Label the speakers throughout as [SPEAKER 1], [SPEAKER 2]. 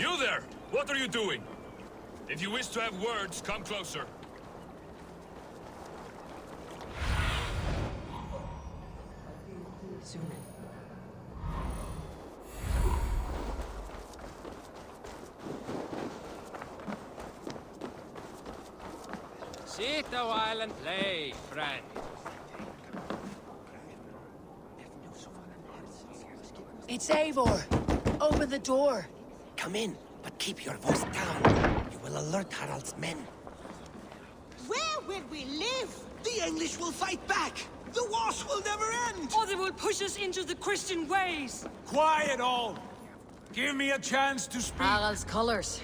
[SPEAKER 1] You there! What are you doing? If you wish to have words, come closer.
[SPEAKER 2] Sit a while and play, friend.
[SPEAKER 3] It's Eivor! Open the door!
[SPEAKER 4] Come in, but keep your voice down. You will alert Harald's men.
[SPEAKER 5] Where will we live?
[SPEAKER 6] The English will fight back! The wars will never end!
[SPEAKER 3] Or they will push us into the Christian ways!
[SPEAKER 6] Quiet all! Give me a chance to speak!
[SPEAKER 3] Harald's colors.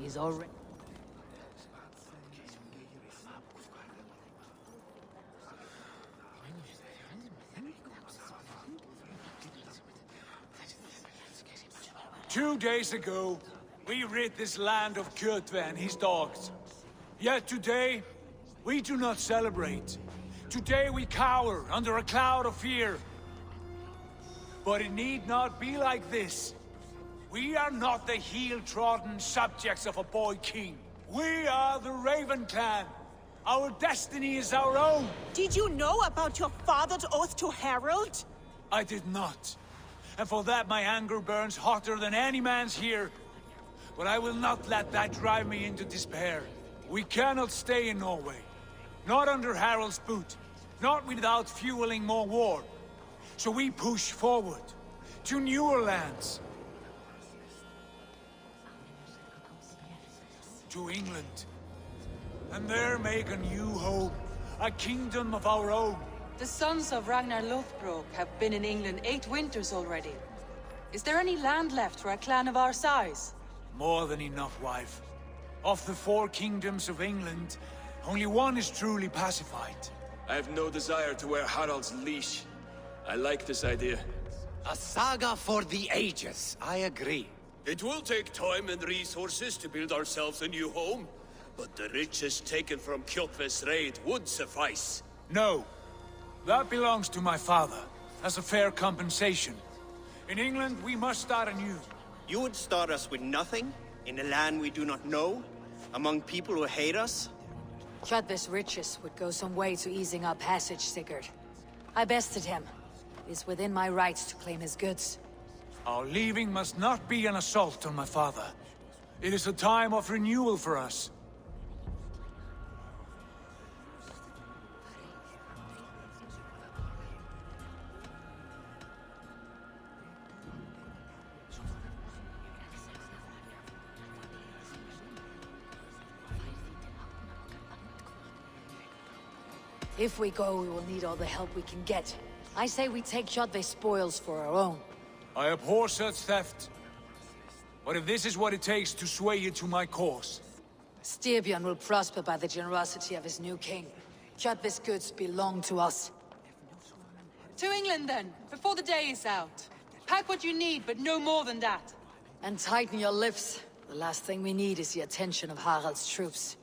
[SPEAKER 3] He's already...
[SPEAKER 6] Two days ago, we rid this land of Kjotve and his dogs. Yet today, we do not celebrate. Today we cower under a cloud of fear. But it need not be like this. We are not the heel-trodden subjects of a boy king. We are the Raven clan. Our destiny is our own.
[SPEAKER 5] Did you know about your father's oath to Harald?
[SPEAKER 6] I did not. And for that my anger burns hotter than any man's here. But I will not let that drive me into despair. We cannot stay in Norway. Not under Harald's boot. Not without fueling more war. So we push forward. To newer lands. To England. And there make a new home. A kingdom of our own.
[SPEAKER 7] The sons of Ragnar Lothbrok have been in England 8 winters already. Is there any land left for a clan of our size?
[SPEAKER 6] More than enough, wife. Of the 4 kingdoms of England, only one is truly pacified.
[SPEAKER 1] I have no desire to wear Harald's leash. I like this idea.
[SPEAKER 4] A saga for the ages, I agree.
[SPEAKER 8] It will take time and resources to build ourselves a new home, but the riches taken from Kjotve's raid would suffice.
[SPEAKER 6] No. That belongs to my father, as a fair compensation. In England, we must start anew.
[SPEAKER 9] You would start us with nothing? In a land we do not know? Among people who hate us?
[SPEAKER 3] Kjotve's riches would go some way to easing our passage, Sigurd. I bested him. It is within my rights to claim his goods.
[SPEAKER 6] Our leaving must not be an assault on my father. It is a time of renewal for us.
[SPEAKER 3] If we go, we will need all the help we can get. I say we take Kjotve's spoils for our own.
[SPEAKER 6] I abhor such theft. But if this is what it takes to sway you to my cause...
[SPEAKER 3] Styrbjörn will prosper by the generosity of his new king. Kjotve's goods belong to us.
[SPEAKER 7] To England then, before the day is out. Pack what you need, but no more than that.
[SPEAKER 3] And tighten your lips. The last thing we need is the attention of Harald's troops.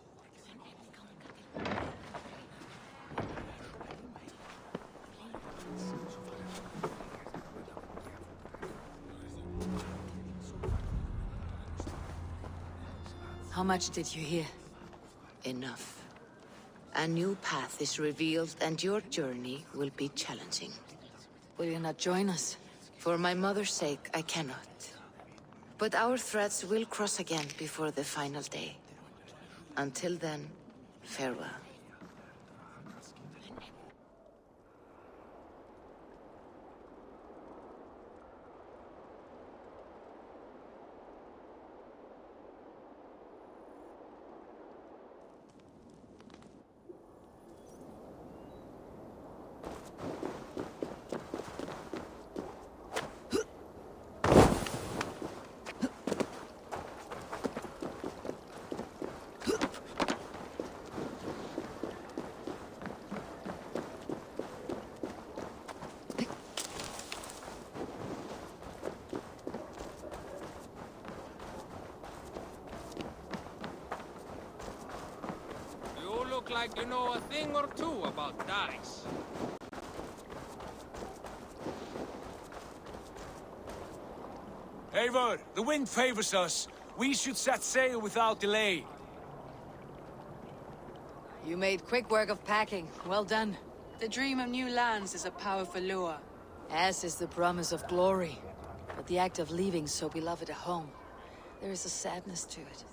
[SPEAKER 3] How much did you hear?
[SPEAKER 10] Enough. A new path is revealed, and your journey will be challenging.
[SPEAKER 3] Will you not join us?
[SPEAKER 10] For my mother's sake, I cannot. But our threads will cross again before the final day. Until then, farewell.
[SPEAKER 2] Like you know a thing or two about dice.
[SPEAKER 6] Eivor, the wind favors us. We should set sail without delay.
[SPEAKER 3] You made quick work of packing. Well done.
[SPEAKER 7] The dream of new lands is a powerful lure.
[SPEAKER 3] As is the promise of glory. But the act of leaving so beloved a home, there is a sadness to it.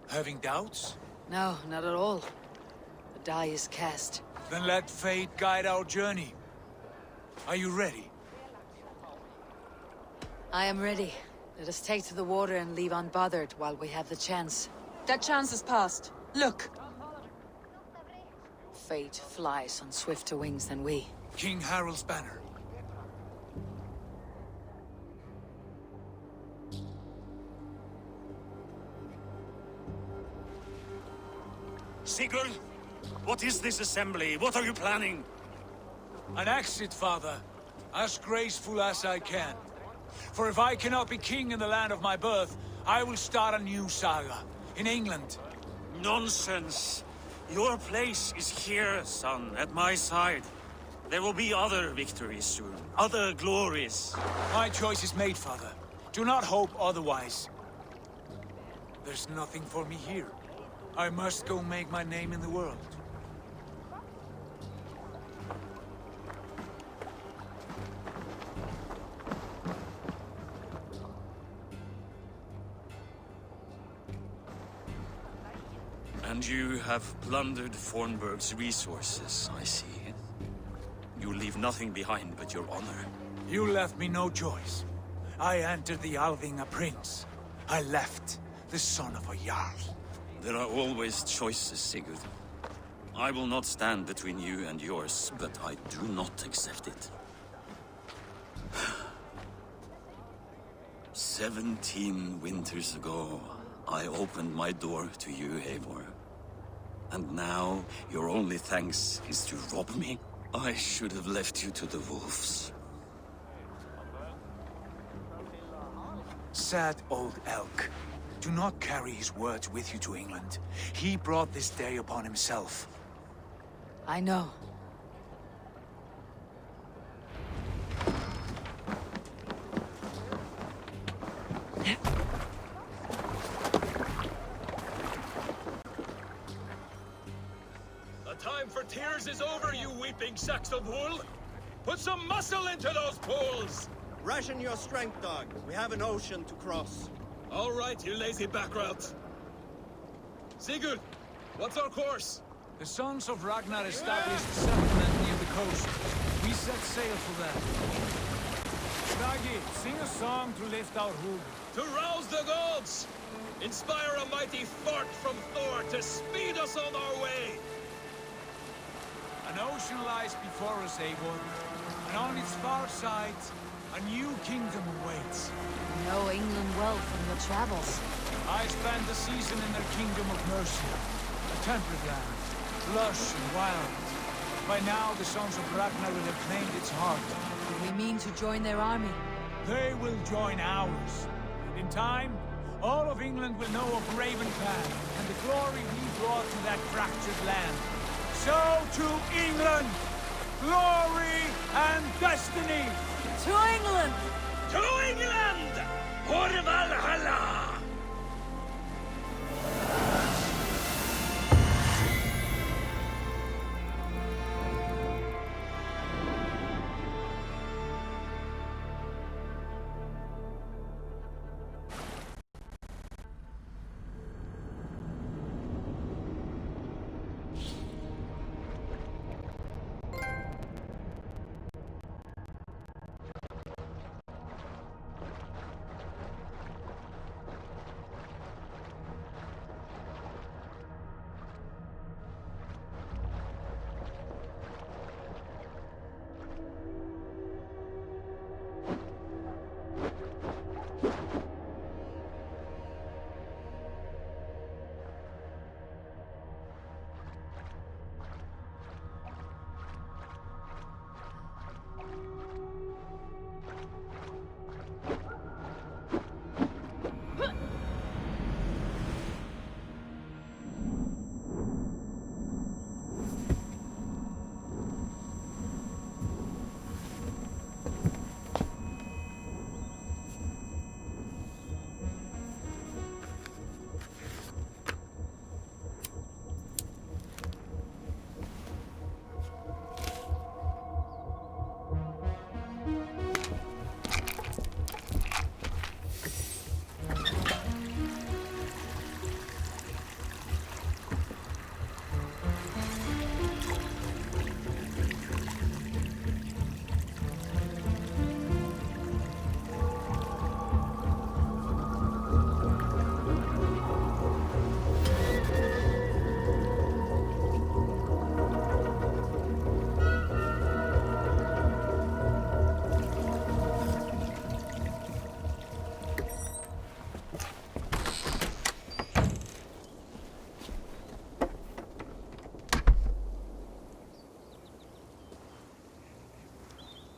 [SPEAKER 6] Having doubts?
[SPEAKER 3] No, not at all. The die is cast.
[SPEAKER 6] Then let fate guide our journey. Are you ready?
[SPEAKER 3] I am ready. Let us take to the water and leave unbothered while we have the chance.
[SPEAKER 7] That chance is past. Look!
[SPEAKER 3] Fate flies on swifter wings than we.
[SPEAKER 6] King Harald's banner.
[SPEAKER 11] Sigurd, what is this assembly? What are you planning?
[SPEAKER 6] An exit, father. As graceful as I can. For if I cannot be king in the land of my birth, I will start a new saga. In England.
[SPEAKER 11] Nonsense. Your place is here, son, at my side. There will be other victories soon. Other glories.
[SPEAKER 6] My choice is made, father. Do not hope otherwise. There's nothing for me here. I must go make my name in the world.
[SPEAKER 11] And you have plundered Fornburg's resources, I see. You leave nothing behind but your honor.
[SPEAKER 6] You left me no choice. I entered the Alving a prince. I left the son of a Jarl.
[SPEAKER 11] There are always choices, Sigurd. I will not stand between you and yours, but I do not accept it. 17 winters ago, I opened my door to you, Eivor. And now, your only thanks is to rob me? I should have left you to the wolves.
[SPEAKER 6] Sad old elk. Do not carry his words with you to England. He brought this day upon himself.
[SPEAKER 3] I know.
[SPEAKER 1] The time for tears is over, you weeping sacks of wool! Put some muscle into those pools!
[SPEAKER 9] Ration your strength, dog. We have an ocean to cross.
[SPEAKER 1] All right, you lazy backrout. Sigurd, what's our course?
[SPEAKER 6] The sons of Ragnar established a settlement near the coast. We set sail for them. Skagi, sing a song to lift our hood.
[SPEAKER 1] To rouse the gods! Inspire a mighty fart from Thor to speed us on our way!
[SPEAKER 6] An ocean lies before us, Eivor. And on its far side, a new kingdom awaits.
[SPEAKER 3] You know England well from your travels.
[SPEAKER 6] I spent the season in their kingdom of Mercia. A temperate land, lush and wild. By now, the sons of Ragnar will have claimed its heart.
[SPEAKER 3] We mean to join their army.
[SPEAKER 6] They will join ours. In time, all of England will know of Raven Clan and the glory we brought to that fractured land. So to England! Glory and destiny!
[SPEAKER 3] To England!
[SPEAKER 1] To England! For Valhalla!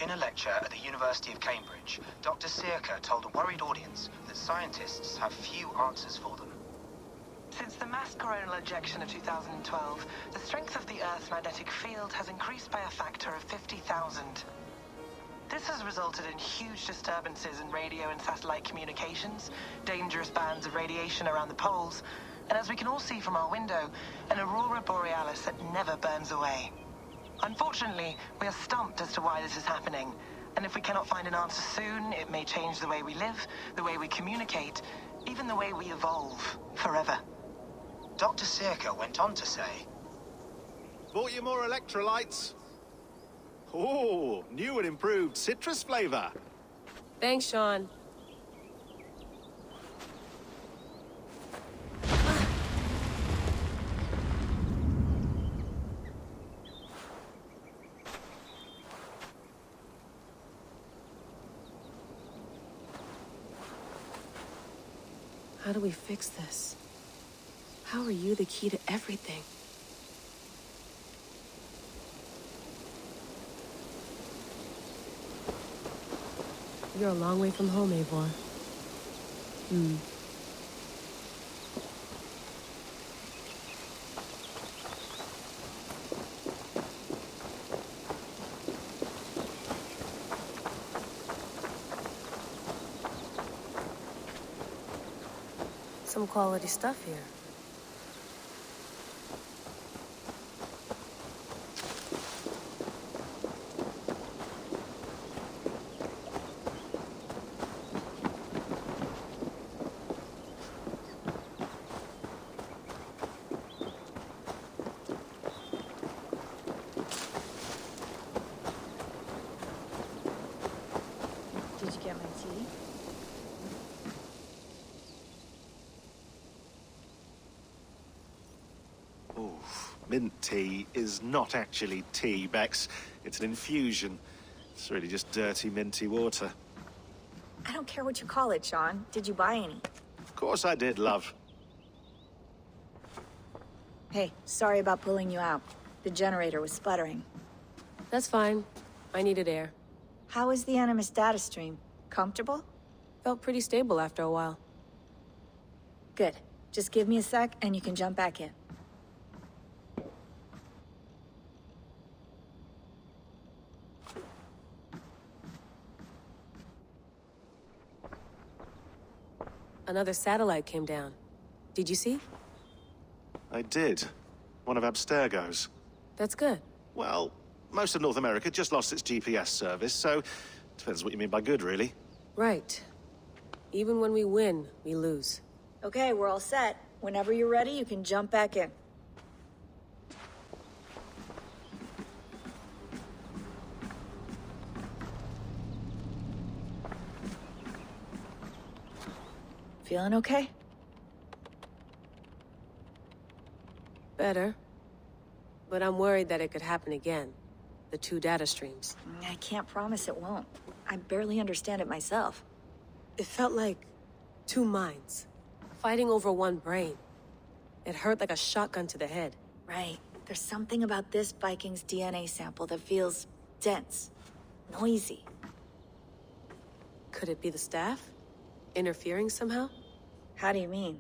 [SPEAKER 12] In a lecture at the University of Cambridge, Dr. Circa told a worried audience that scientists have few answers for them.
[SPEAKER 13] Since the mass coronal ejection of 2012, the strength of the Earth's magnetic field has increased by a factor of 50,000. This has resulted in huge disturbances in radio and satellite communications, dangerous bands of radiation around the poles, and as we can all see from our window, an aurora borealis that never burns away. Unfortunately, we are stumped as to why this is happening, and if we cannot find an answer soon, it may change the way we live, the way we communicate, even the way we evolve, forever.
[SPEAKER 12] Dr. Circa went on to say,
[SPEAKER 14] Bought you more electrolytes? Oh, new and improved citrus flavor.
[SPEAKER 15] Thanks, Sean. How do we fix this? How are you the key to everything? You're a long way from home, Eivor. Some quality stuff here.
[SPEAKER 3] Did you get my tea?
[SPEAKER 14] Mint tea is not actually tea, Bex. It's an infusion. It's really just dirty, minty water.
[SPEAKER 16] I don't care what you call it, Sean. Did you buy any?
[SPEAKER 14] Of course I did, love.
[SPEAKER 16] Hey, sorry about pulling you out. The generator was sputtering.
[SPEAKER 15] That's fine. I needed air.
[SPEAKER 16] How was the Animus data stream? Comfortable?
[SPEAKER 15] Felt pretty stable after a while.
[SPEAKER 16] Good. Just give me a sec and you can jump back in.
[SPEAKER 15] Another satellite came down. Did you see?
[SPEAKER 14] I did. One of Abstergo's.
[SPEAKER 15] That's good.
[SPEAKER 14] Well, most of North America just lost its GPS service, so depends what you mean by good, really.
[SPEAKER 15] Right. Even when we win, we lose.
[SPEAKER 16] Okay, we're all set. Whenever you're ready, you can jump back in. Feeling okay?
[SPEAKER 15] Better. But I'm worried that it could happen again. The two data streams.
[SPEAKER 16] I can't promise it won't. I barely understand it myself.
[SPEAKER 15] It felt like two minds, fighting over one brain. It hurt like a shotgun to the head.
[SPEAKER 16] Right. There's something about this Viking's DNA sample that feels dense, noisy.
[SPEAKER 15] Could it be the staff? Interfering somehow?
[SPEAKER 16] How do you mean?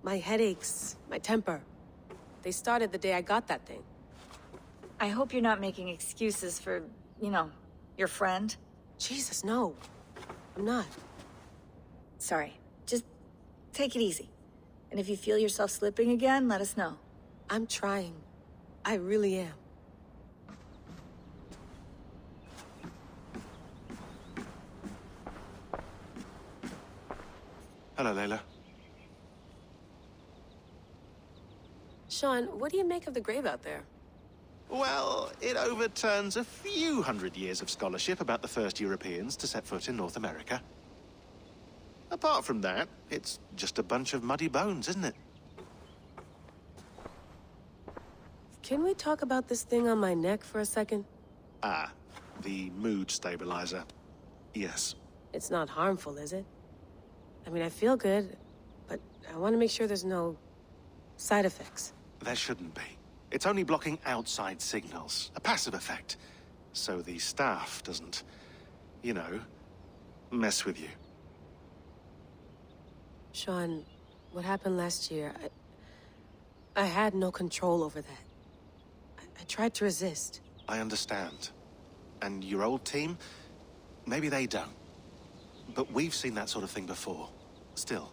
[SPEAKER 15] My headaches, my temper. They started the day I got that thing.
[SPEAKER 16] I hope you're not making excuses for, you know, your friend.
[SPEAKER 15] Jesus, no. I'm not.
[SPEAKER 16] Sorry. Just take it easy. And if you feel yourself slipping again, let us know.
[SPEAKER 15] I'm trying. I really am.
[SPEAKER 14] Hello, Layla.
[SPEAKER 15] Sean, what do you make of the grave out there?
[SPEAKER 14] Well, it overturns a few hundred years of scholarship about the first Europeans to set foot in North America. Apart from that, it's just a bunch of muddy bones, isn't it?
[SPEAKER 15] Can we talk about this thing on my neck for a second?
[SPEAKER 14] Ah, the mood stabilizer. Yes.
[SPEAKER 15] It's not harmful, is it? I mean, I feel good, but I want to make sure there's no side effects.
[SPEAKER 14] There shouldn't be. It's only blocking outside signals. A passive effect. so the staff doesn't, you know, mess with you.
[SPEAKER 15] Sean, what happened last year, I had no control over that. I tried to resist.
[SPEAKER 14] I understand. And your old team, maybe they don't. But we've seen that sort of thing before. Still,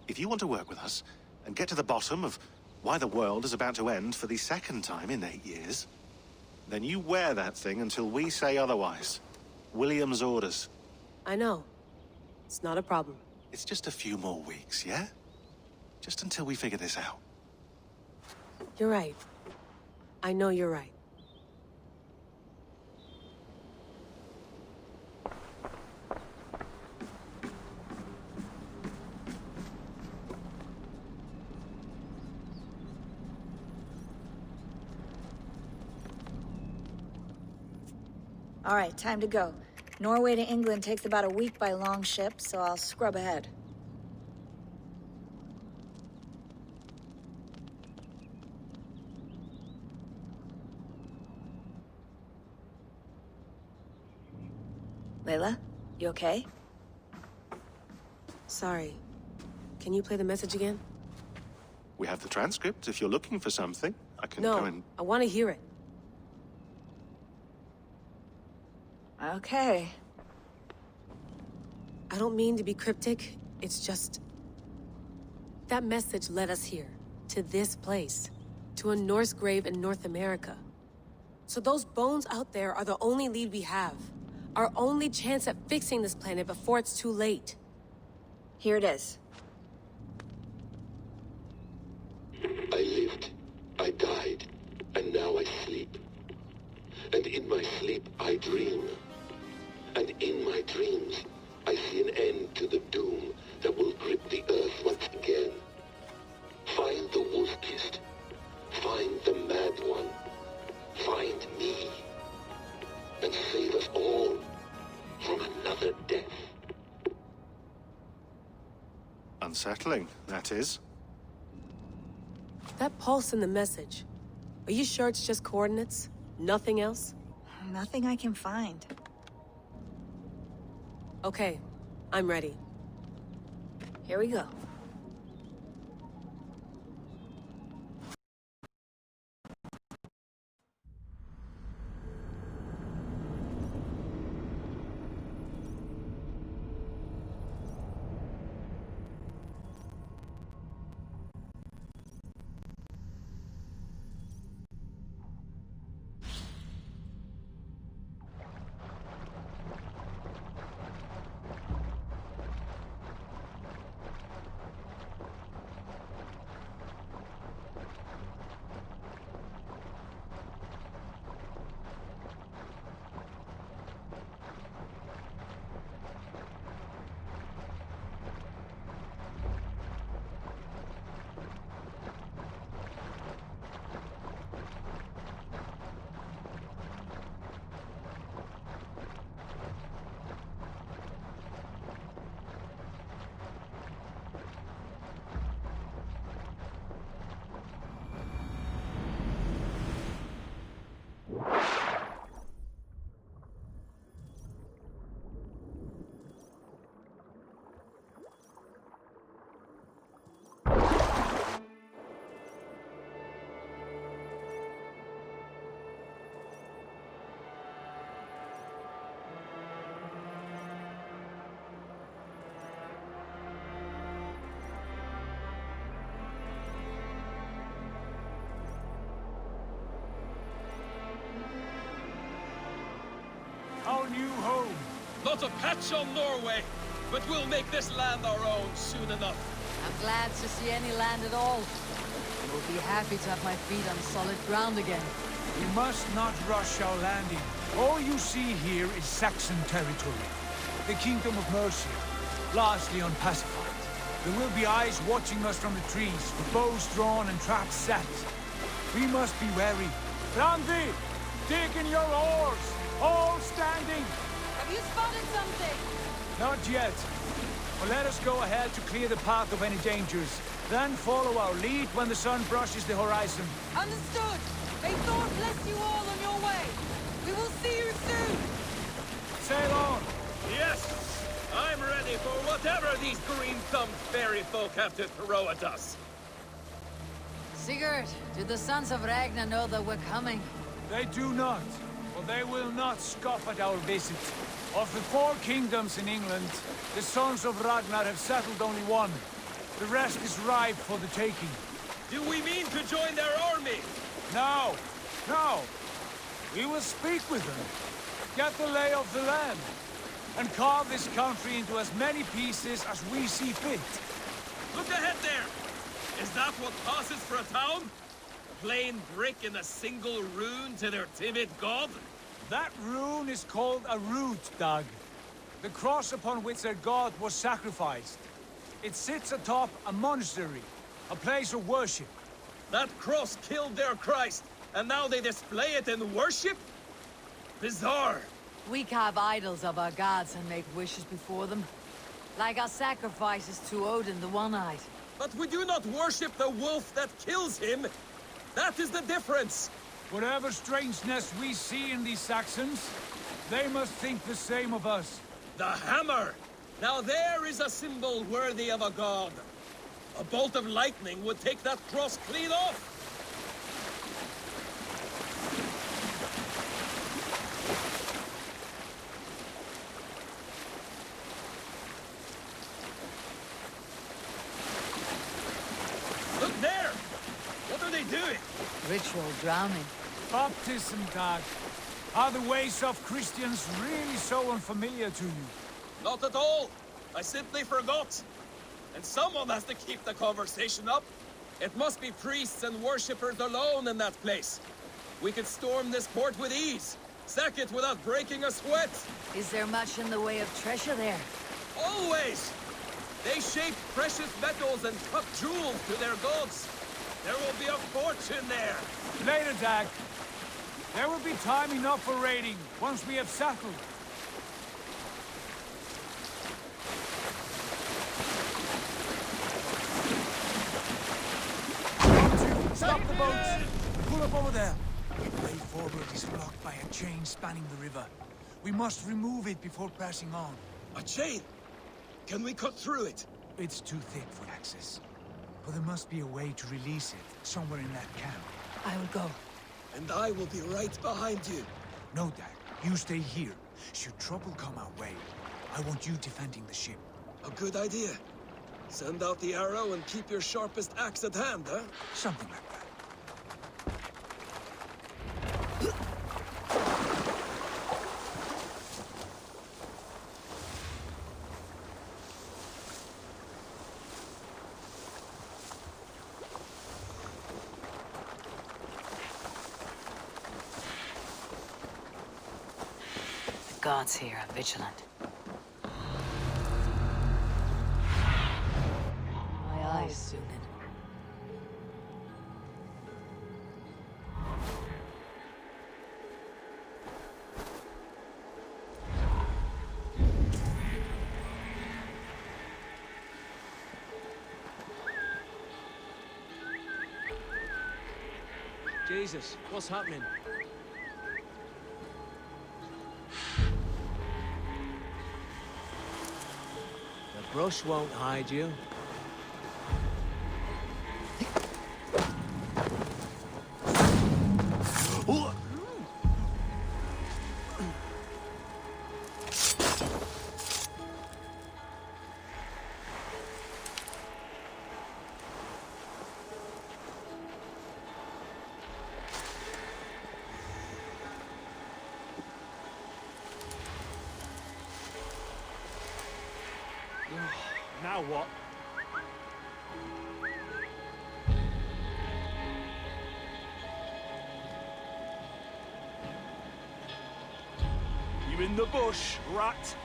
[SPEAKER 14] if you want to work with us and get to the bottom of why the world is about to end for the second time in 8 years, then you wear that thing until we say otherwise. William's orders.
[SPEAKER 15] I know. It's not a problem.
[SPEAKER 14] It's just a few more weeks, yeah? Just until we figure this out.
[SPEAKER 15] You're right. I know you're right.
[SPEAKER 16] All right, time to go. Norway to England takes about a week by long ship, so I'll scrub ahead. Layla, you okay?
[SPEAKER 15] Sorry. Can you play the message again?
[SPEAKER 14] We have the transcript if you're looking for something. I can go and...
[SPEAKER 15] No, I want to hear it.
[SPEAKER 16] Okay.
[SPEAKER 15] I don't mean to be cryptic. It's just... that message led us here. To this place. To a Norse grave in North America. So those bones out there are the only lead we have. Our only chance at fixing this planet before it's too late.
[SPEAKER 16] Here it is.
[SPEAKER 17] I lived, I died, and now I sleep. And in my sleep I dream. And in my dreams, I see an end to the doom that will grip the earth once again. Find the wolf-kissed. Find the mad one. Find me. And save us all from another death.
[SPEAKER 14] Unsettling, that is.
[SPEAKER 15] That pulse in the message. Are you sure it's just coordinates? Nothing else?
[SPEAKER 16] Nothing I can find.
[SPEAKER 15] Okay, I'm ready.
[SPEAKER 16] Here we go.
[SPEAKER 6] Our new home.
[SPEAKER 1] Not a patch on Norway, but we'll make this land our own soon enough.
[SPEAKER 3] I'm glad to see any land at all. I will be happy to have my feet on solid ground again.
[SPEAKER 6] We must not rush our landing. All you see here is Saxon territory. The Kingdom of Mercia, largely unpacified. There will be eyes watching us from the trees, with bows drawn and traps set. We must be wary. Randi, dig in your oars! All standing!
[SPEAKER 7] Have you spotted something?
[SPEAKER 6] Not yet. But let us go ahead to clear the path of any dangers. Then follow our lead when the sun brushes the horizon.
[SPEAKER 7] Understood. May Thor bless you all on your way. We will see you soon.
[SPEAKER 1] whatever these green-thumbed fairy folk have to throw at us.
[SPEAKER 3] Sigurd, do the sons of Ragnar know that we're coming?
[SPEAKER 6] They do not, for they will not scoff at our visit. Of the 4 kingdoms in England, the sons of Ragnar have settled only one. The rest is ripe for the taking.
[SPEAKER 1] Do we mean to join their army?
[SPEAKER 6] No, no. We will speak with them, get the lay of the land, and carve this country into as many pieces as we see fit.
[SPEAKER 1] Look ahead there! Is that what passes for a town? Plain brick in a single rune to their timid god?
[SPEAKER 6] That rune is called a root, Dag. The cross upon which their god was sacrificed. It sits atop a monastery, a place of worship.
[SPEAKER 1] That cross killed their Christ, and now they display it in worship? Bizarre.
[SPEAKER 3] We carve idols of our gods and make wishes before them. Like our sacrifices to Odin the One-Eyed.
[SPEAKER 1] But we do not worship the wolf that kills him. That is the difference.
[SPEAKER 6] Whatever strangeness we see in these Saxons, they must think the same of us.
[SPEAKER 1] The hammer! Now there is a symbol worthy of a god. A bolt of lightning would take that cross clean off. Look there! What are they doing?
[SPEAKER 3] Ritual drowning.
[SPEAKER 6] Baptism, Dag. Are the ways of Christians really so unfamiliar to you?
[SPEAKER 1] Not at all. I simply forgot. And someone has to keep the conversation up. It must be priests and worshippers alone in that place. We could storm this port with ease. Sack it without breaking a sweat.
[SPEAKER 3] Is there much in the way of treasure there?
[SPEAKER 1] Always! They shape precious metals and cut jewels to their gods. There will be a fortune there.
[SPEAKER 6] Later, Dag. There will be time enough for raiding, once we have settled. Stop the boats! Pull up over there. The way forward is blocked by a chain spanning the river. We must remove it before passing on.
[SPEAKER 1] A chain? Can we cut through it?
[SPEAKER 6] It's too thick for access. But there must be a way to release it, somewhere in that camp.
[SPEAKER 3] I will go.
[SPEAKER 1] And I will be right behind you.
[SPEAKER 6] No, Dad. You stay here. Should trouble come our way, I want you defending the ship.
[SPEAKER 1] A good idea. Send out the arrow and keep your sharpest axe at hand, huh?
[SPEAKER 6] Something like that.
[SPEAKER 3] The gods here are vigilant. My eyes soon.
[SPEAKER 2] Jesus, what's happening? The brush won't hide you. Now what? You in the bush, rat?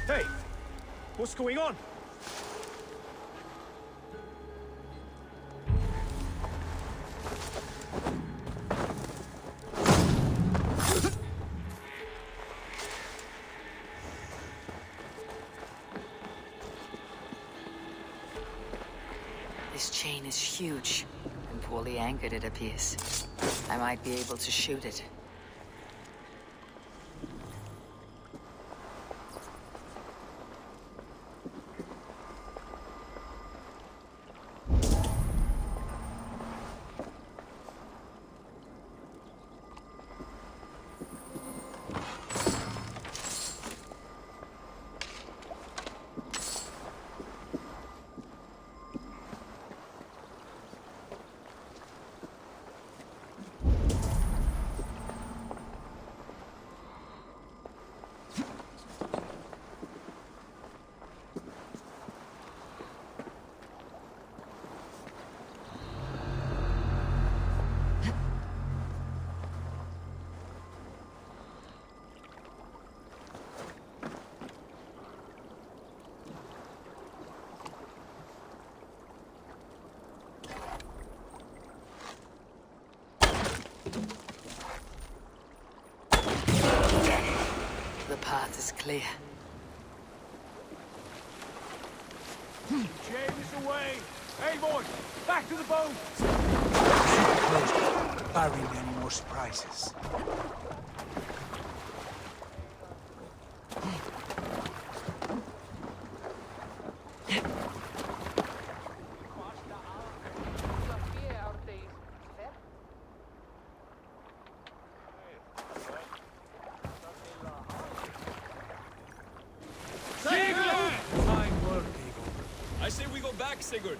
[SPEAKER 18] Hey, what's going on?
[SPEAKER 3] chain is huge, and poorly anchored it appears. I might be able to shoot it. The path is clear.
[SPEAKER 6] James away! Eivor, back to the boat! Barring any more surprises.
[SPEAKER 1] Sigurd.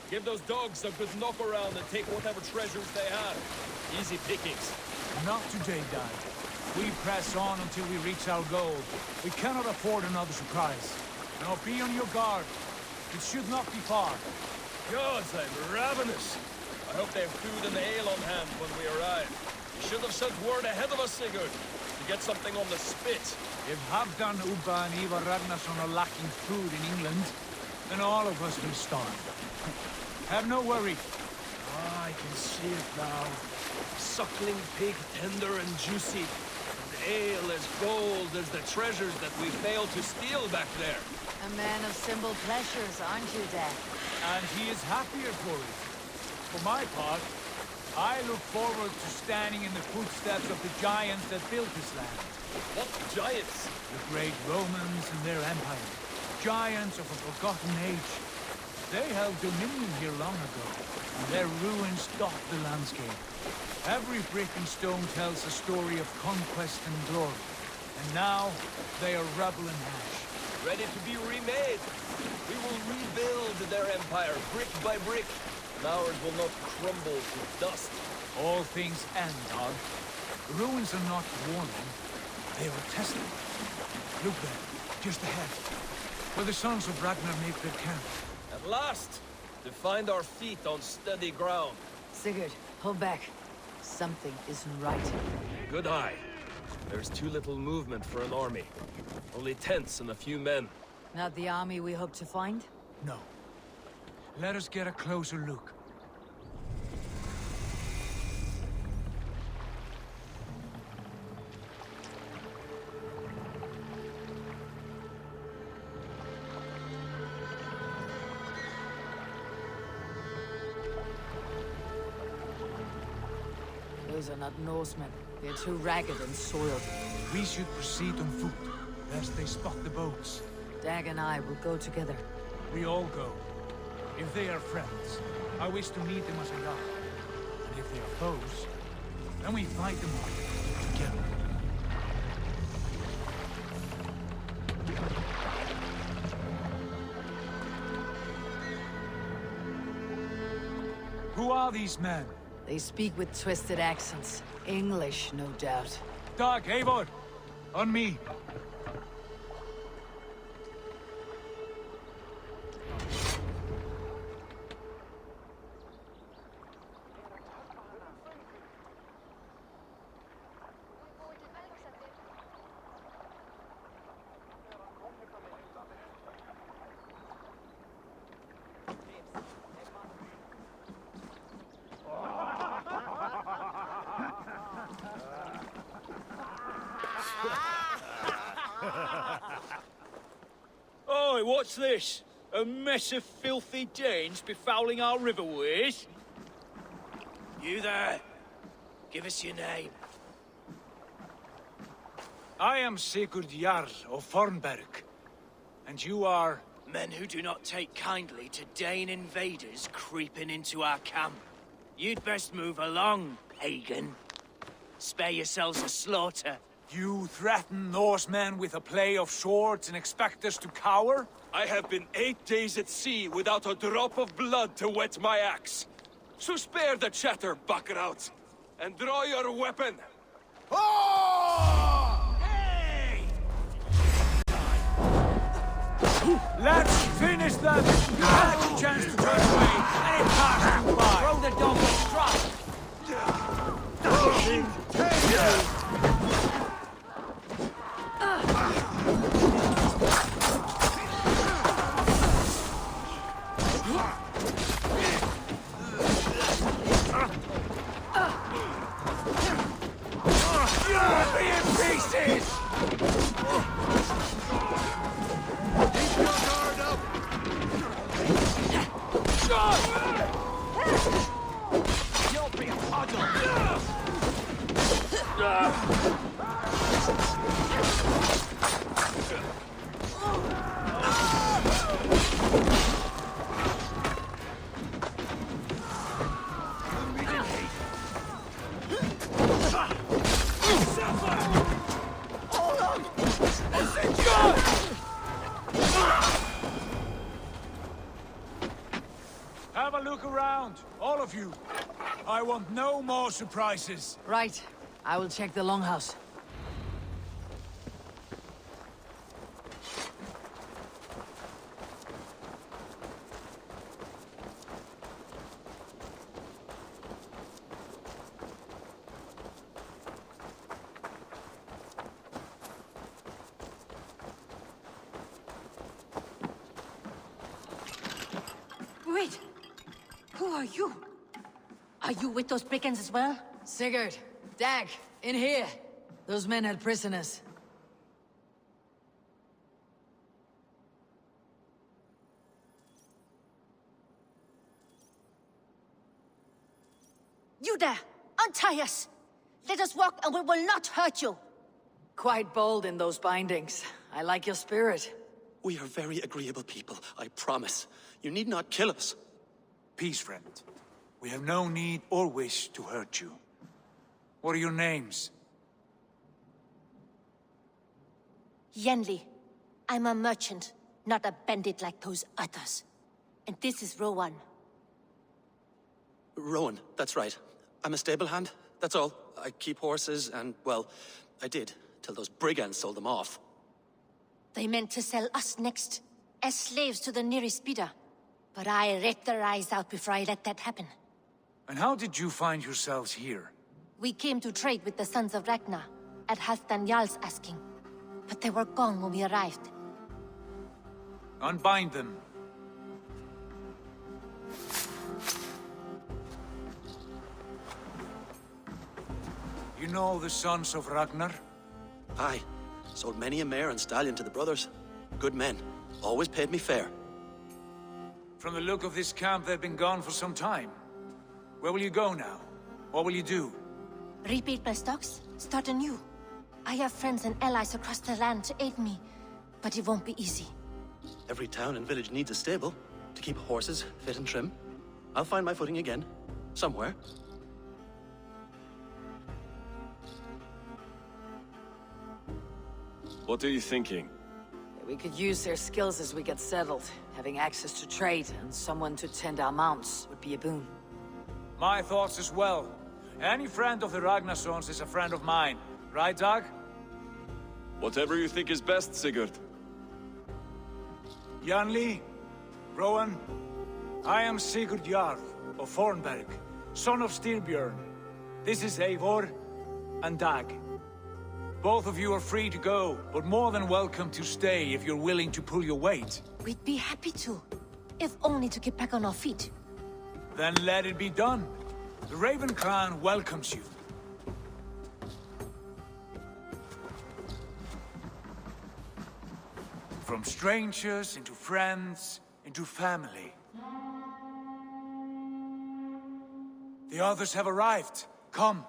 [SPEAKER 1] Give those dogs a good knock around and take whatever treasures they have. Easy pickings.
[SPEAKER 6] Not today, Dad. We press on until we reach our goal. We cannot afford another surprise. Now be on your guard. It should not be far.
[SPEAKER 1] Gods, I'm ravenous. I hope they have food and ale on hand when we arrive. You should have sent word ahead of us, Sigurd, to get something on the spit.
[SPEAKER 6] If Halfdan, Ubba, and Eivor Ragnarsson are lacking food in England, then all of us will starve. Have no worry.
[SPEAKER 1] Ah, I can see it now. Suckling pig, tender and juicy. And ale as gold as the treasures that we failed to steal back there.
[SPEAKER 3] A man of simple pleasures, aren't you, Dad?
[SPEAKER 6] And he is happier for it. For my part, I look forward to standing in the footsteps of the giants that built this land.
[SPEAKER 1] What giants?
[SPEAKER 6] The great Romans and their empire. Giants of a forgotten age. They held dominion here long ago, and their ruins dot the landscape. Every brick and stone tells a story of conquest and glory. And now, they are rubble and ash.
[SPEAKER 1] Ready to be remade. We will rebuild their empire, brick by brick. And ours will not crumble to dust.
[SPEAKER 6] All things end, Dog. The ruins are not warning. They are a testament. Look there, just ahead. Where the sons of Ragnar make their camp.
[SPEAKER 1] At last! To find our feet on steady ground.
[SPEAKER 3] Sigurd, hold back. Something isn't right.
[SPEAKER 1] Good eye. There's too little movement for an army. Only tents and a few men.
[SPEAKER 3] Not the army we hope to find?
[SPEAKER 6] No. Let us get a closer look.
[SPEAKER 3] Those are not Norsemen. They're too ragged and soiled.
[SPEAKER 6] We should proceed on foot, lest they spot the boats.
[SPEAKER 3] Dag and I will go together.
[SPEAKER 6] We all go. If they are friends, I wish to meet them as a yard. And if they are foes, then we fight them all together. Who are these men?
[SPEAKER 3] They speak with twisted accents. English, no doubt.
[SPEAKER 6] Dag, Eivor! On me!
[SPEAKER 1] Oi, what's this?
[SPEAKER 6] A mess of filthy Danes befouling our riverways?
[SPEAKER 19] You there! Give us your name.
[SPEAKER 6] I am Sigurd Jarl of Fornberg. And you are...
[SPEAKER 19] Men who do not take kindly to Dane invaders creeping into our camp. You'd best move along, pagan. Spare yourselves a slaughter.
[SPEAKER 6] You threaten Norsemen with a play of swords and expect us to cower?
[SPEAKER 8] I have been 8 days at sea without a drop of blood to wet my axe. So spare the chatter, buckerouts, and draw your weapon.
[SPEAKER 6] Oh! Hey! Let's finish them! You had a chance to turn away, and it passed you by!
[SPEAKER 19] Throw the dog a strike!
[SPEAKER 6] Be in pieces!
[SPEAKER 8] Keep your guard up!
[SPEAKER 19] You'll be a puddle!
[SPEAKER 6] Have a look around, all of you. I want no more surprises.
[SPEAKER 3] Right. I will check the longhouse.
[SPEAKER 20] Wait! Who are you? Are you with those brigands as well?
[SPEAKER 3] Sigurd, Dag, in here. Those men had prisoners.
[SPEAKER 20] You there! Untie us! Let us walk and we will not hurt you!
[SPEAKER 3] Quite bold in those bindings. I like your spirit.
[SPEAKER 21] We are very agreeable people, I promise. You need not kill us.
[SPEAKER 6] Peace, friend. We have no need or wish to hurt you. What are your names?
[SPEAKER 20] Yenli. I'm a merchant, not a bandit like those others. And this is Rowan.
[SPEAKER 21] Rowan, that's right. I'm a stable hand, that's all. I keep horses and, well, I did, till those brigands sold them off.
[SPEAKER 20] They meant to sell us next, as slaves to the nearest bidder. But I ripped their eyes out before I let that happen.
[SPEAKER 6] And how did you find yourselves here?
[SPEAKER 20] We came to trade with the Sons of Ragnar, at Halfdan Jarl's asking. But they were gone when we arrived.
[SPEAKER 6] Unbind them. You know the Sons of Ragnar?
[SPEAKER 21] Aye. Sold many a mare and stallion to the brothers. Good men. Always paid me fair.
[SPEAKER 6] From the look of this camp, they've been gone for some time. Where will you go now? What will you do?
[SPEAKER 20] Rebuild my stocks, start anew. I have friends and allies across the land to aid me, but it won't be easy.
[SPEAKER 21] Every town and village needs a stable to keep horses fit and trim. I'll find my footing again. Somewhere.
[SPEAKER 8] What are you thinking?
[SPEAKER 3] We could use their skills as we get settled. Having access to trade and someone to tend our mounts would be a boon.
[SPEAKER 6] My thoughts as well. Any friend of the Ragnarssons is a friend of mine. Right, Dag?
[SPEAKER 8] Whatever you think is best, Sigurd.
[SPEAKER 6] Janli, Rowan, I am Sigurd Jarl of Fornberg, son of Styrbjörn. This is Eivor and Dag. Both of you are free to go, but more than welcome to stay if you're willing to pull your weight.
[SPEAKER 20] We'd be happy to, if only to get back on our feet.
[SPEAKER 6] Then let it be done. The Raven Clan welcomes you. From strangers into friends, into family. The others have arrived. Come.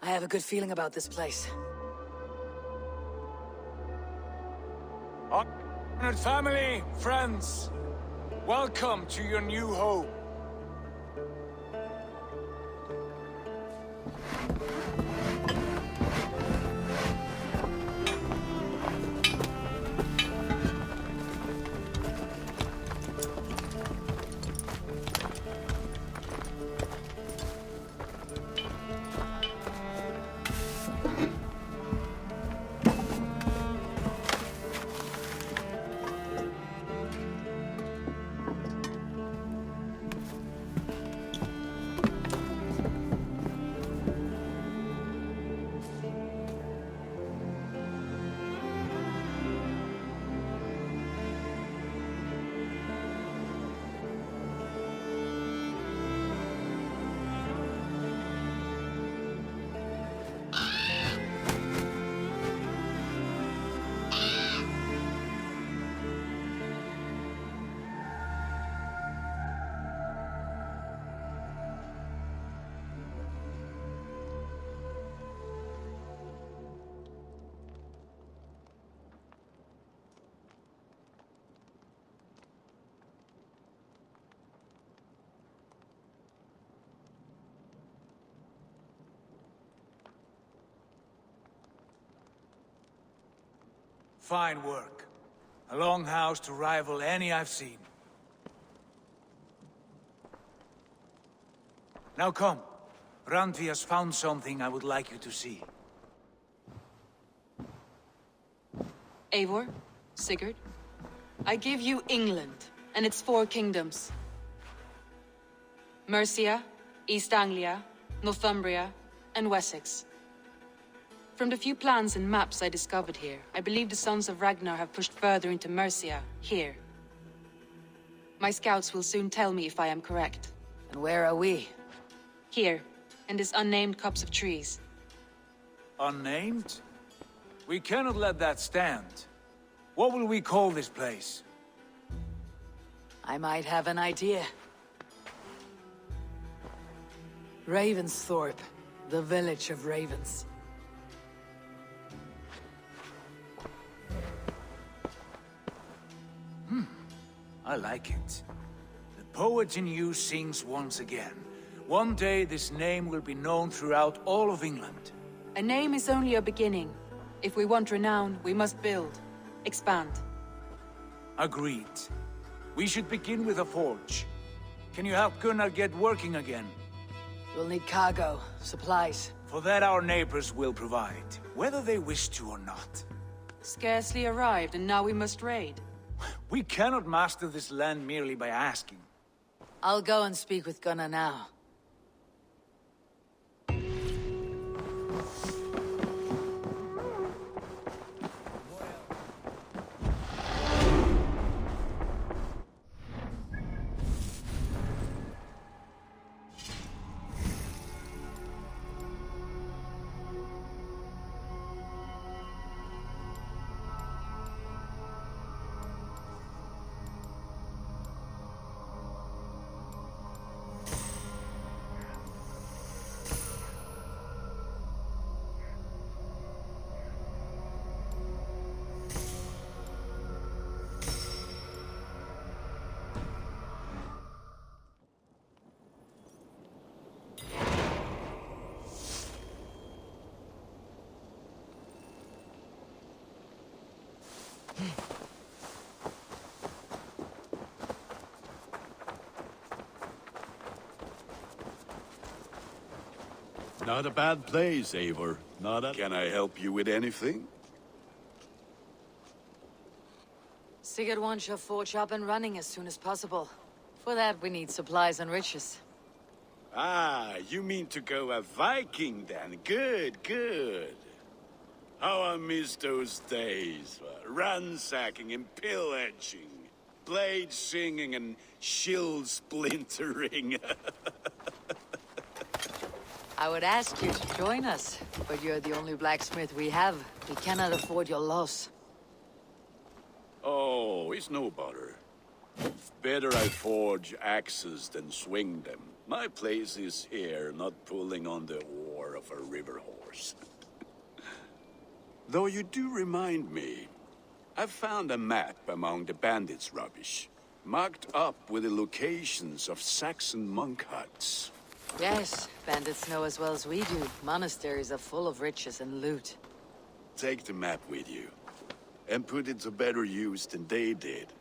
[SPEAKER 3] I have a good feeling about this place.
[SPEAKER 6] Honored family, friends, welcome to your new home. Fine work. A longhouse to rival any I've seen. Now come. Randvi has found something I would like you to see.
[SPEAKER 7] Eivor, Sigurd, I give you England and its 4 kingdoms. Mercia, East Anglia, Northumbria, and Wessex. From the few plans and maps I discovered here, I believe the Sons of Ragnar have pushed further into Mercia, here. My scouts will soon tell me if I am correct.
[SPEAKER 3] And where are we?
[SPEAKER 7] Here, in this unnamed copse of trees.
[SPEAKER 6] Unnamed? We cannot let that stand. What will we call this place?
[SPEAKER 3] I might have an idea. Ravensthorpe, the village of ravens.
[SPEAKER 6] I like it. The poet in you sings once again. One day this name will be known throughout all of England.
[SPEAKER 7] A name is only a beginning. If we want renown, we must build. Expand.
[SPEAKER 6] Agreed. We should begin with a forge. Can you help Gunnar get working again?
[SPEAKER 3] We'll need cargo, supplies.
[SPEAKER 6] For that our neighbors will provide, whether they wish to or not.
[SPEAKER 7] Scarcely arrived, and now we must raid.
[SPEAKER 6] We cannot master this land merely by asking.
[SPEAKER 3] I'll go and speak with Gunnar now.
[SPEAKER 11] Not a bad place, Eivor. Can I help you with anything?
[SPEAKER 3] Sigurd wants your forge up and running as soon as possible. For that, we need supplies and riches.
[SPEAKER 11] Ah, you mean to go a Viking then? Good, good. How I miss those days. Ransacking and pillaging. Blade singing and shield splintering.
[SPEAKER 3] I would ask you to join us, but you're the only blacksmith we have. We cannot afford your loss.
[SPEAKER 5] Oh, it's no bother. Better I forge axes than swing them. My place is here, not pulling on the oar of a river horse. Though you do remind me, I found a map among the bandits' rubbish, marked up with the locations of Saxon monk huts.
[SPEAKER 3] Yes, bandits know as well as we do. Monasteries are full of riches and loot.
[SPEAKER 5] Take the map with you, and put it to better use than they did.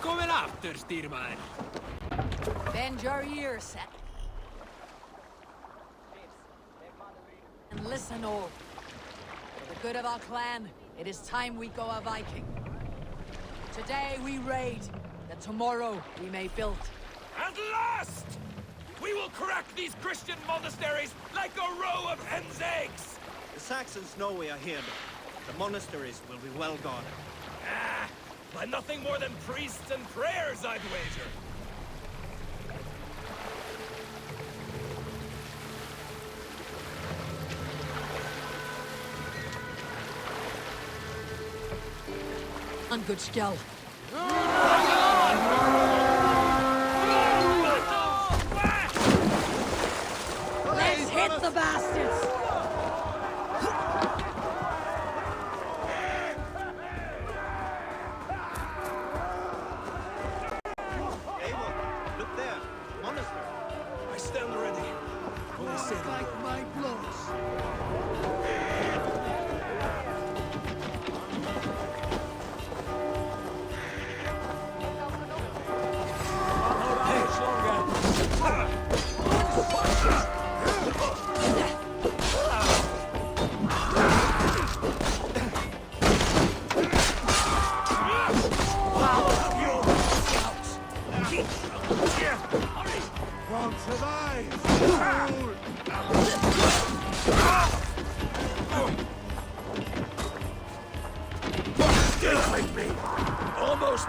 [SPEAKER 2] Välkommen after, Styrman.
[SPEAKER 3] Bend your ears and listen all. For the good of our clan, it is time we go a Viking. Today we raid, that tomorrow we may build.
[SPEAKER 1] At last! We will crack these Christian monasteries like a row of hen's eggs!
[SPEAKER 9] The Saxons know we are here. The monasteries will be well guarded.
[SPEAKER 1] Ah! By nothing more than priests and prayers, I'd wager!
[SPEAKER 3] On good skill. Let's hit the bastards!
[SPEAKER 9] Eivor, look there. Monastery.
[SPEAKER 1] I stand ready.
[SPEAKER 4] Like my blows.
[SPEAKER 6] Won't survive!
[SPEAKER 5] Get with me! Almost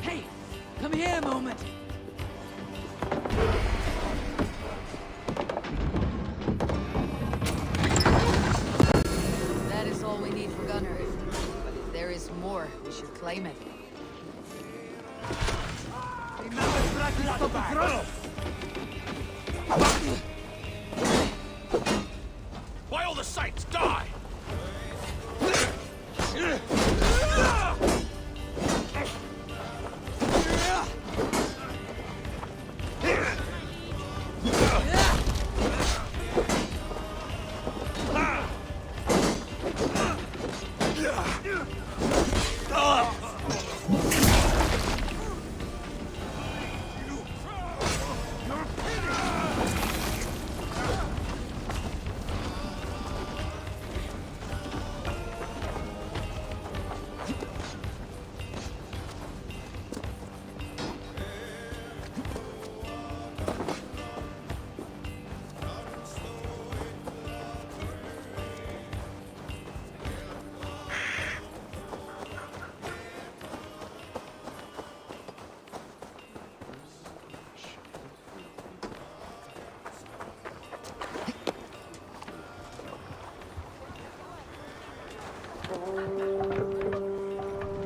[SPEAKER 3] Hey! Come here a moment! That is all we need for gunner. But if there is more, we should claim it.
[SPEAKER 1] By all the sights, die!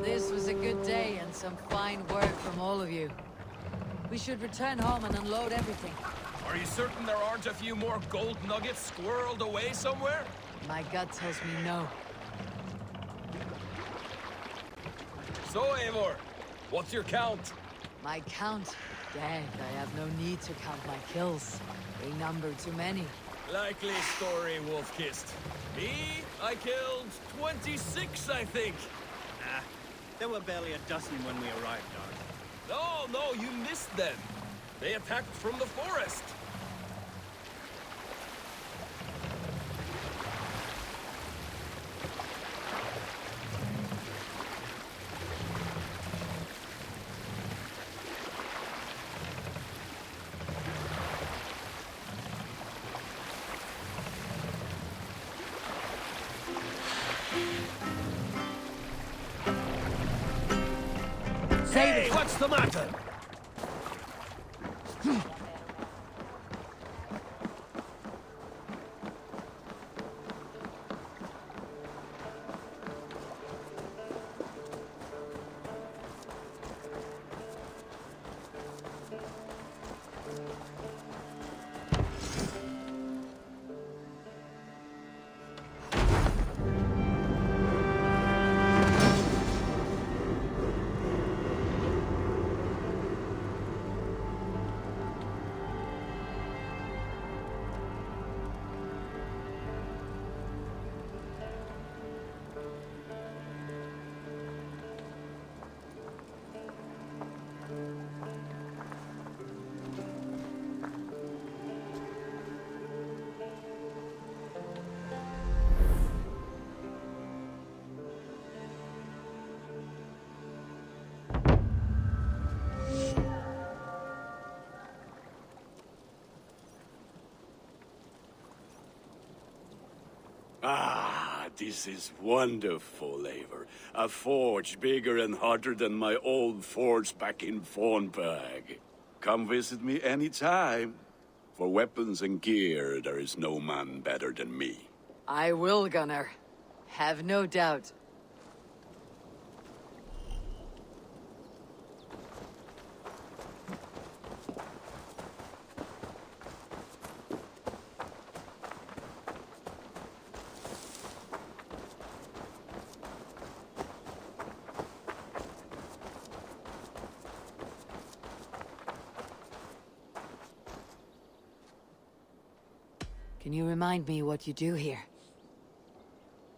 [SPEAKER 3] This was a good day and some fine work from all of you. We should return home and unload everything.
[SPEAKER 1] Are you certain there aren't a few more gold nuggets squirreled away somewhere?
[SPEAKER 3] My gut tells me no.
[SPEAKER 1] So, Eivor, what's your count?
[SPEAKER 3] My count? Dad, I have no need to count my kills. They number too many.
[SPEAKER 1] Likely story, Wolf-Kissed. Me, I killed 26, I think.
[SPEAKER 9] There were barely a dozen when we arrived, Dark.
[SPEAKER 1] No, no, you missed them. They attacked from the forest.
[SPEAKER 8] Hey, what's the matter?
[SPEAKER 5] Ah, this is wonderful, Eivor. A forge bigger and hotter than my old forge back in Fornberg. Come visit me anytime. For weapons and gear, there is no man better than me.
[SPEAKER 3] I will, Gunnar. Have no doubt. Can you remind me what you do here?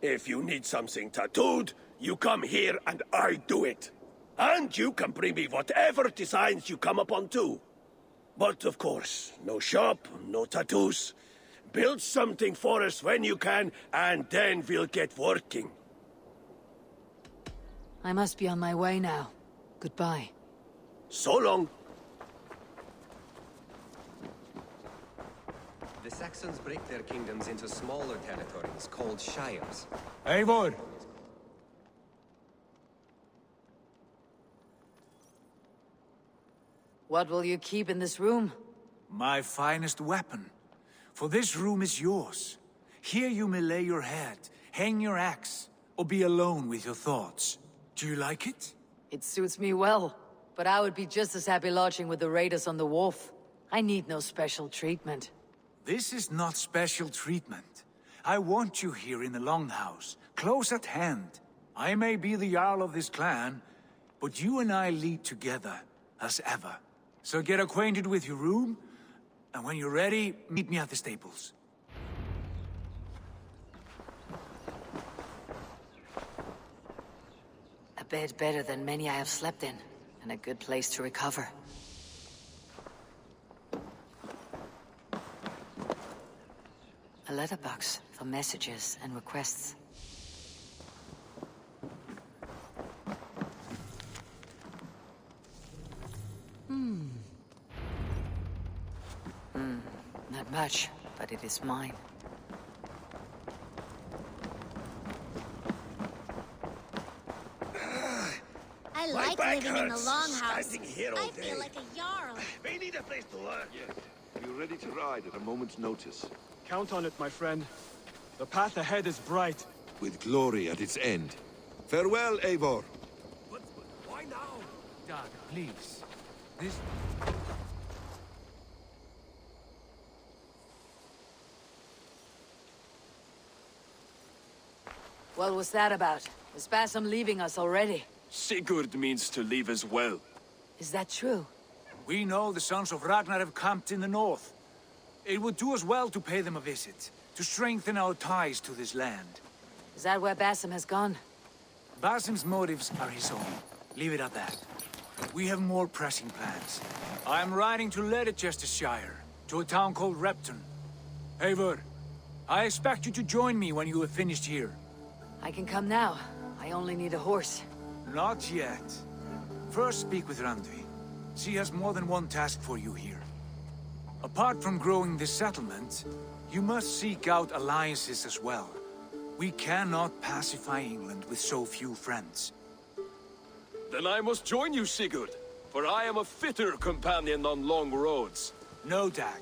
[SPEAKER 8] If you need something tattooed, you come here and I do it. And you can bring me whatever designs you come upon too. But of course, no shop, no tattoos. Build something for us when you can, and then we'll get working.
[SPEAKER 3] I must be on my way now. Goodbye.
[SPEAKER 8] So long.
[SPEAKER 10] The Saxons break their kingdoms into smaller territories called shires.
[SPEAKER 6] Eivor!
[SPEAKER 3] What will you keep in this room?
[SPEAKER 6] My finest weapon. For this room is yours. Here you may lay your head, hang your axe, or be alone with your thoughts. Do you like it?
[SPEAKER 3] It suits me well, but I would be just as happy lodging with the raiders on the wharf. I need no special treatment.
[SPEAKER 6] This is not special treatment. I want you here in the Longhouse, close at hand. I may be the Jarl of this clan, but you and I lead together, as ever. So get acquainted with your room, and when you're ready, meet me at the stables.
[SPEAKER 3] A bed better than many I have slept in, and a good place to recover. A letterbox for messages and requests. Not much, but it is mine.
[SPEAKER 20] I
[SPEAKER 8] My
[SPEAKER 20] like
[SPEAKER 8] back
[SPEAKER 20] living in the
[SPEAKER 8] hurts,
[SPEAKER 20] longhouse.
[SPEAKER 8] standing here all
[SPEAKER 20] I
[SPEAKER 8] day.
[SPEAKER 20] feel like a jarl.
[SPEAKER 8] We need a place to learn.
[SPEAKER 18] Yes. You're ready to ride at a moment's notice. Count on it, my friend. The path ahead is bright.
[SPEAKER 22] With glory at its end. Farewell, Eivor.
[SPEAKER 8] But why now?
[SPEAKER 6] Doug, please. This...
[SPEAKER 3] What was that about? Is Basim leaving us already?
[SPEAKER 8] Sigurd means to leave as well.
[SPEAKER 3] Is that true?
[SPEAKER 6] We know the sons of Ragnar have camped in the north. It would do us well to pay them a visit, to strengthen our ties to this land.
[SPEAKER 3] Is that where Basim has gone?
[SPEAKER 6] Basim's motives are his own. Leave it at that. We have more pressing plans. I am riding to Leicestershire, to a town called Repton. Eivor, I expect you to join me when you have finished here.
[SPEAKER 3] I can come now. I only need a horse.
[SPEAKER 6] Not yet. First speak with Randvi. She has more than one task for you here. Apart from growing this settlement, you must seek out alliances as well. We cannot pacify England with so few friends.
[SPEAKER 1] Then I must join you, Sigurd, for I am a fitter companion on long roads.
[SPEAKER 6] No, Dag.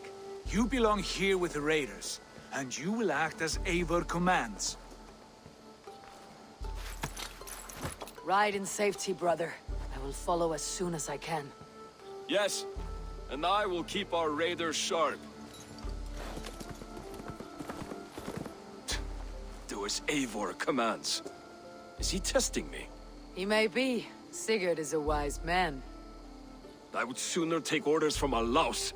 [SPEAKER 6] You belong here with the raiders, and you will act as Eivor commands.
[SPEAKER 3] Ride in safety, brother. I will follow as soon as I can.
[SPEAKER 1] Yes, and I will keep our raiders sharp. Do as Eivor commands. Is he testing me?
[SPEAKER 3] He may be. Sigurd is a wise man.
[SPEAKER 1] I would sooner take orders from a louse.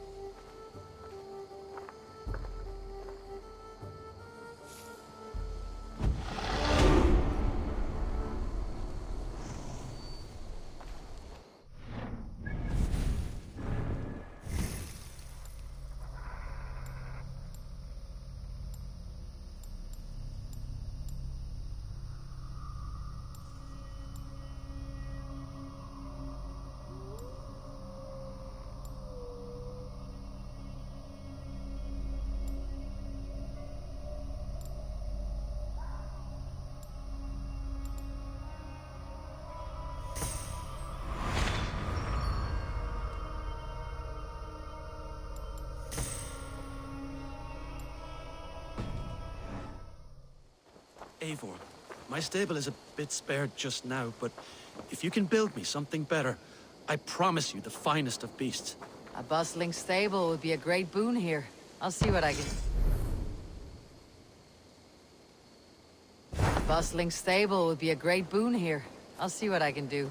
[SPEAKER 21] Eivor, my stable is a bit spared just now, but if you can build me something better, I promise you the finest of beasts.
[SPEAKER 3] A bustling stable would be a great boon here. I'll see what I can... Bustling stable would be a great boon here. I'll see what I can do.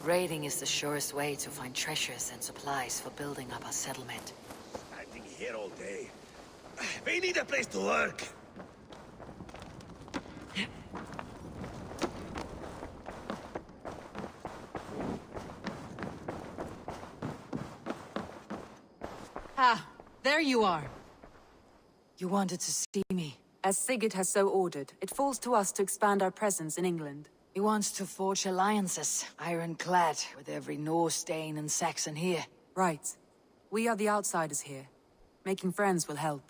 [SPEAKER 3] Raiding is the surest way to find treasures and supplies for building up our settlement.
[SPEAKER 8] Standing here all day. We need a place to work.
[SPEAKER 7] Ah, there you are.
[SPEAKER 3] You wanted to see me.
[SPEAKER 7] As Sigurd has so ordered, it falls to us to expand our presence in England.
[SPEAKER 3] He wants to forge alliances, ironclad, with every Norse, Dane, and Saxon here.
[SPEAKER 7] Right. We are the outsiders here. Making friends will help.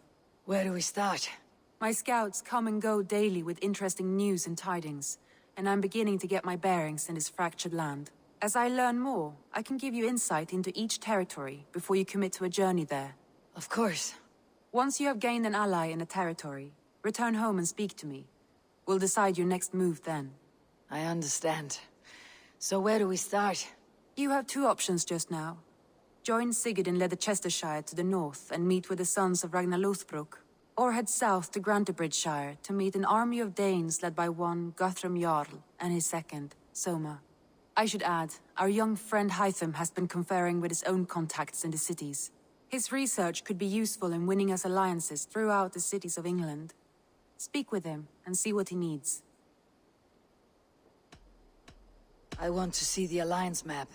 [SPEAKER 3] Where do we start?
[SPEAKER 7] My scouts come and go daily with interesting news and tidings, and I'm beginning to get my bearings in this fractured land. As I learn more, I can give you insight into each territory before you commit to a journey there.
[SPEAKER 3] Of course.
[SPEAKER 7] Once you have gained an ally in a territory, return home and speak to me. We'll decide your next move then.
[SPEAKER 3] I understand. So where do we start?
[SPEAKER 7] You have two options just now. Join Sigurd in Leicestershire to the north and meet with the sons of Ragnarssons, or head south to Grantebridgeshire to meet an army of Danes led by one Guthrum Jarl and his second, Soma. I should add, our young friend Hytham has been conferring with his own contacts in the cities. His research could be useful in winning us alliances throughout the cities of England. Speak with him and see what he needs.
[SPEAKER 3] I want to see the alliance map.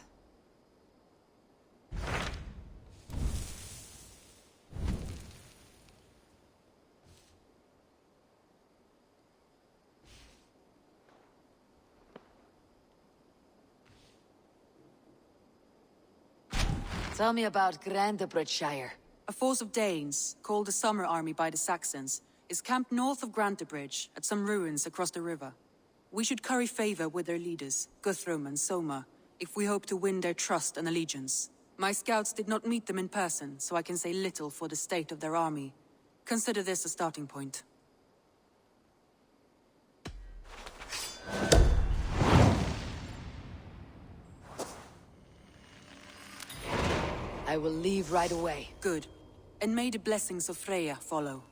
[SPEAKER 3] Tell me about Grantebridgeshire.
[SPEAKER 7] A force of Danes, called the Summer Army by the Saxons, is camped north of Grantebridge at some ruins across the river. We should curry favor with their leaders, Guthrum and Soma, if we hope to win their trust and allegiance. My scouts did not meet them in person, so I can say little for the state of their army. Consider this a starting point.
[SPEAKER 3] I will leave right away.
[SPEAKER 7] Good. And may the blessings of Freya follow.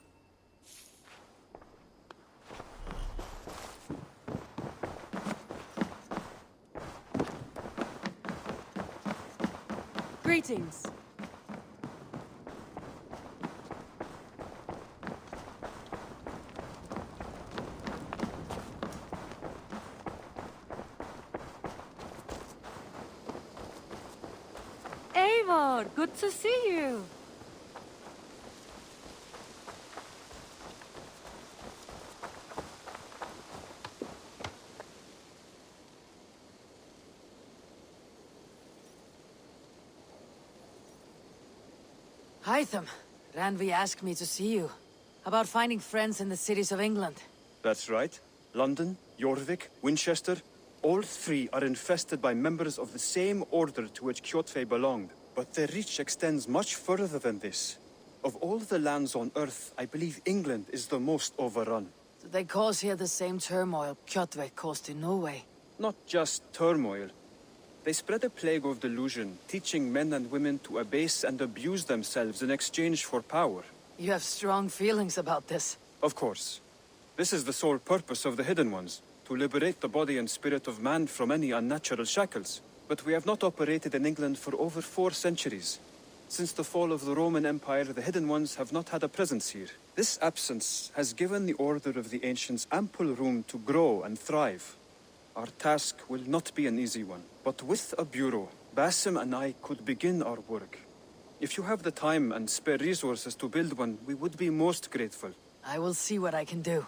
[SPEAKER 7] Greetings.
[SPEAKER 15] Eivor, good to see you.
[SPEAKER 3] Hytham, Ranvi asked me to see you. About finding friends in the cities of England.
[SPEAKER 18] That's right. London, Jorvik, Winchester, all three are infested by members of the same order to which Kjotve belonged. But their reach extends much further than this. Of all the lands on Earth, I believe England is the most overrun.
[SPEAKER 3] Do they cause here the same turmoil Kjotve caused in Norway?
[SPEAKER 18] Not just turmoil. They spread a plague of delusion, teaching men and women to abase and abuse themselves in exchange for power.
[SPEAKER 3] You have strong feelings about this.
[SPEAKER 18] Of course. This is the sole purpose of the Hidden Ones, to liberate the body and spirit of man from any unnatural shackles. But we have not operated in England for over 4 centuries. Since the fall of the Roman Empire, the Hidden Ones have not had a presence here. This absence has given the Order of the Ancients ample room to grow and thrive. Our task will not be an easy one, but with a bureau, Basim and I could begin our work. If you have the time and spare resources to build one, we would be most grateful.
[SPEAKER 3] I will see what I can do.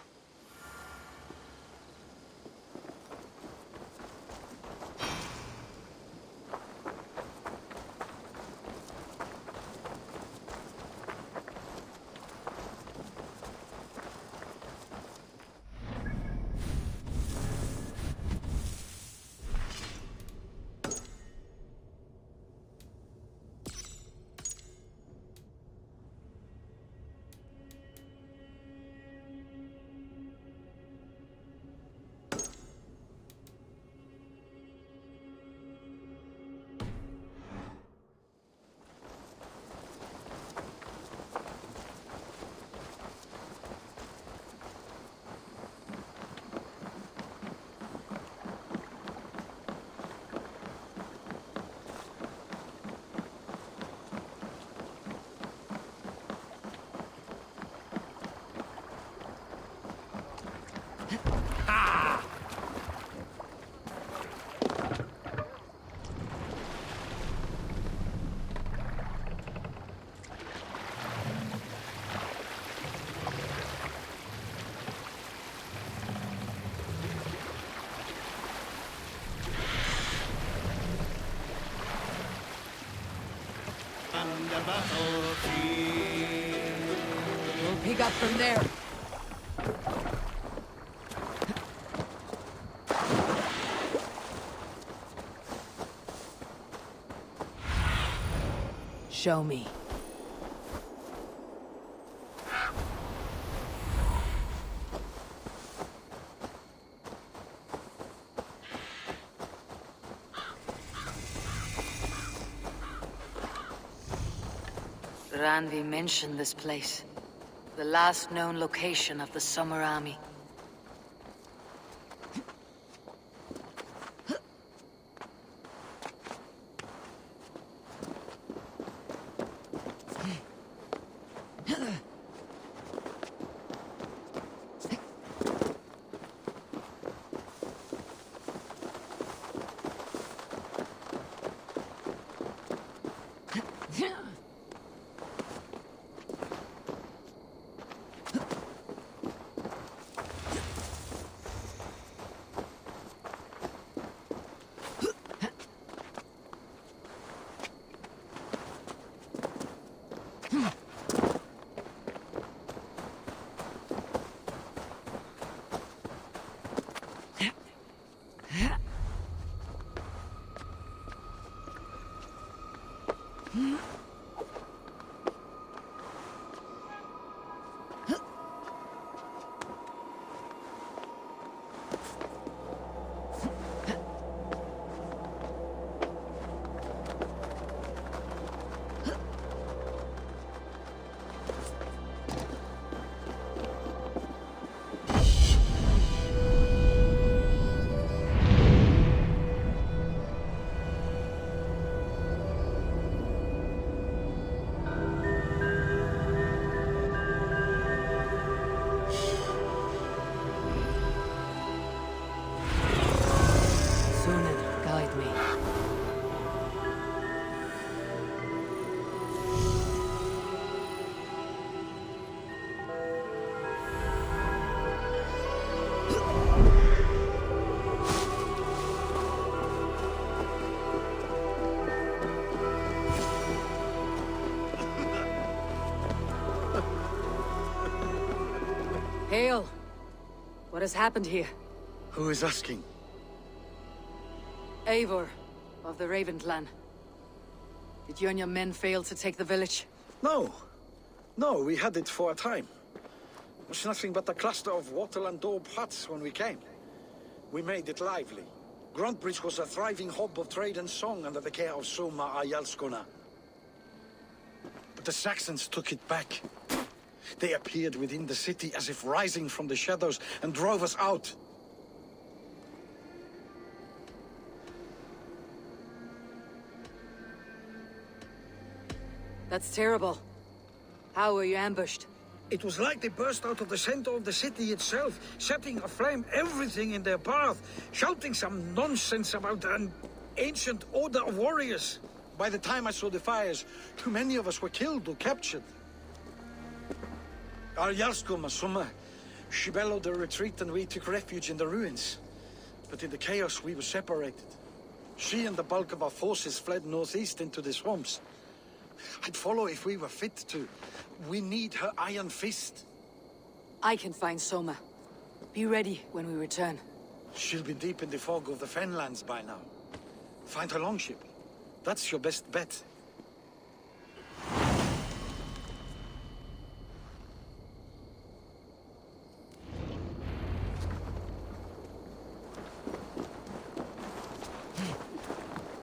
[SPEAKER 3] We'll pick up from there. Show me. Ranvi mentioned this place. The last known location of the Summer Army. Hail! What has happened here?
[SPEAKER 12] Who is asking?
[SPEAKER 3] Eivor, of the Raven clan. Did you and your men fail to take the village?
[SPEAKER 12] No. No, we had it for a time. It was nothing but a cluster of wattle and daub huts when we came. We made it lively. Gruntbridge was a thriving hub of trade and song under the care of Soma Ayalskona. But the Saxons took it back. They appeared within the city as if rising from the shadows and drove us out.
[SPEAKER 3] That's terrible. How were you ambushed?
[SPEAKER 12] It was like they burst out of the center of the city itself, setting aflame everything in their path, shouting some nonsense about an ancient order of warriors. By the time I saw the fires, too many of us were killed or captured. Our Jarlskoma, Summa, she bellowed a retreat and we took refuge in the ruins. But in the chaos we were separated. She and the bulk of our forces fled northeast into the swamps. I'd follow if we were fit to. We need her iron fist.
[SPEAKER 3] I can find Soma. Be ready when we return.
[SPEAKER 12] She'll be deep in the fog of the Fenlands by now. Find her longship. That's your best bet.